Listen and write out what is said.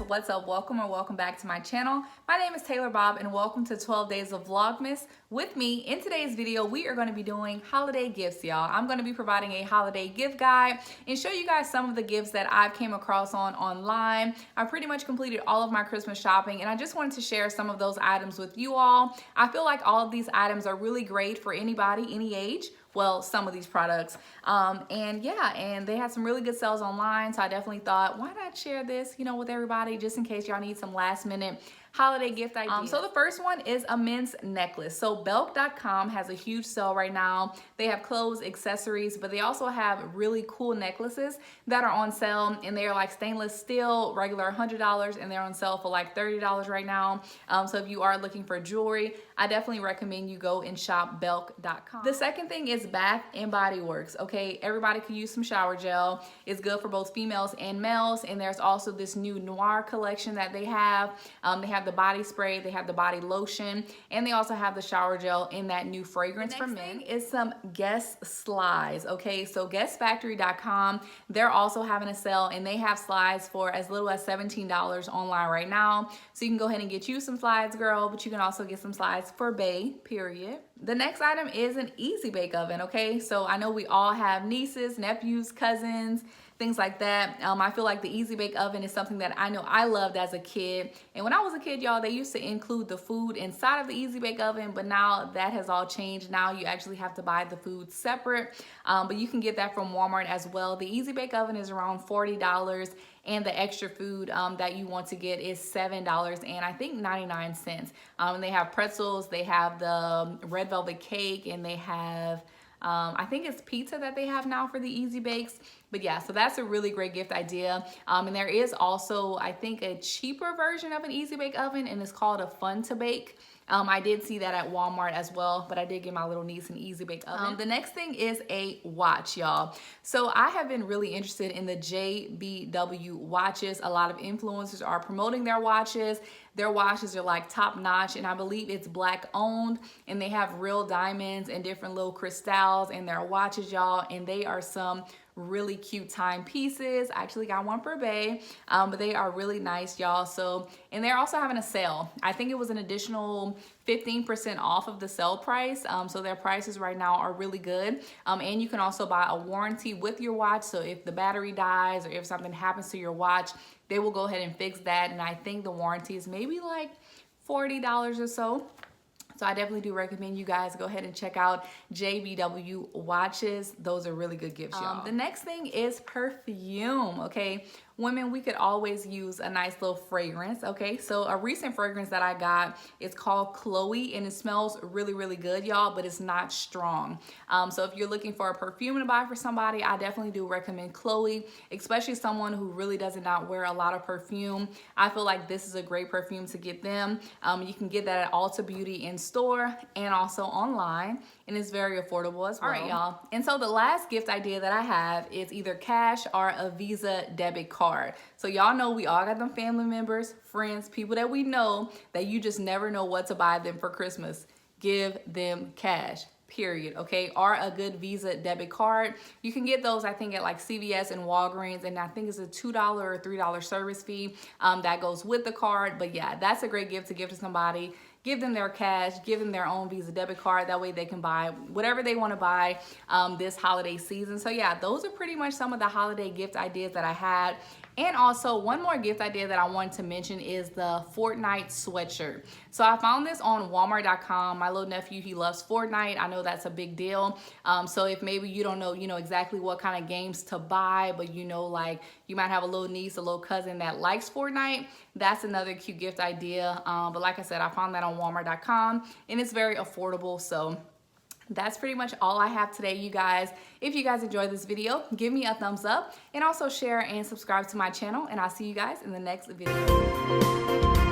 what's up? Welcome or welcome back to my channel. My name is Taylor Bob and welcome to 12 Days of Vlogmas with me. In today's video, we are going to be doing holiday gifts, y'all. I'm going to be providing a holiday gift guide and show you guys some of the gifts that I've came across online. I pretty much completed all of my Christmas shopping and I just wanted to share some of those items with you all. I feel like all of these items are really great for anybody, any age. Well, some of these products. And they had some really good sales online. So I definitely thought, why not share this, with everybody just in case y'all need some last minute holiday gift ideas. So the first one is a men's necklace. So Belle.com has a huge sale right now. They have clothes, accessories, but they also have really cool necklaces that are on sale, and they are like stainless steel, regular $100, and they're on sale for like $30 right now. So if you are looking for jewelry, I definitely recommend you go and shop Belle.com. The second thing is Bath and Body Works. Okay, everybody could use some shower gel. It's good for both females and males, and there's also this new Noir collection that they have. They have the body spray, they have the body lotion, and they also have the shower gel in that new fragrance for men. The next thing is some Guess slides. Okay, so guessfactory.com, they're also having a sale, and they have slides for as little as $17 online right now. So you can go ahead and get you some slides, girl, but you can also get some slides for bae, period. The next item is an easy bake oven. Okay, so I know we all have nieces, nephews, cousins, things like that. I feel like the easy bake oven is something that I know I loved as a kid. And when I was a kid, y'all, they used to include the food inside of the easy bake oven, but now that has all changed. Now you actually have to buy the food separate, but you can get that from Walmart as well. The easy bake oven is around $40, and the extra food that you want to get is $7 and I think 99 cents. And they have pretzels, they have the red velvet cake, and they have I think it's pizza that they have now for the easy bakes. But yeah, so that's a really great gift idea. And there is also, I think, a cheaper version of an easy bake oven, and it's called a Fun to Bake. I did see that at Walmart as well, but I did get my little niece an easy bake oven. The next thing is a watch, y'all. So I have been really interested in the JBW watches. A lot of influencers are promoting their watches. Their watches are like top notch, and I believe it's black owned, and they have real diamonds and different little crystals in their watches, y'all, and they are some really cute timepieces. I actually got one for bae, but they are really nice, y'all. So, and they're also having a sale. I think it was an additional 15% off of the sale price. So their prices right now are really good. And you can also buy a warranty with your watch. So if the battery dies or if something happens to your watch, they will go ahead and fix that. And I think the warranty is maybe like $40 or so. So I definitely do recommend you guys go ahead and check out JBW Watches. Those are really good gifts, y'all. The next thing is perfume, okay? Women, we could always use a nice little fragrance, okay? So a recent fragrance that I got is called Chloe, and it smells really, really good, y'all, but it's not strong. So if you're looking for a perfume to buy for somebody, I definitely do recommend Chloe, especially someone who really does not wear a lot of perfume. I feel like this is a great perfume to get them. You can get that at Ulta Beauty in store and also online, and it's very affordable as well. All right, y'all. And so the last gift idea that I have is either cash or a Visa debit card. So y'all know we all got them family members, friends, people that we know that you just never know what to buy them for Christmas. Give them cash, period, okay? Or a good Visa debit card. You can get those, I think, at like CVS and Walgreens, and I think it's a $2 or $3 service fee that goes with the card. But yeah, that's a great gift to give to somebody. Give them their cash, give them their own Visa debit card. That way they can buy whatever they want to buy this holiday season. So yeah, those are pretty much some of the holiday gift ideas that I had. And also one more gift idea that I wanted to mention is the Fortnite Sweatshirt. So I found this on Walmart.com. My little nephew, he loves Fortnite. I know that's a big deal. So if maybe you don't know, exactly what kind of games to buy, but like you might have a little niece, a little cousin that likes Fortnite, that's another cute gift idea. But like I said, I found that on Walmart.com, and it's very affordable. So that's pretty much all I have today, you guys. If you guys enjoyed this video, give me a thumbs up and also share and subscribe to my channel, and I'll see you guys in the next video.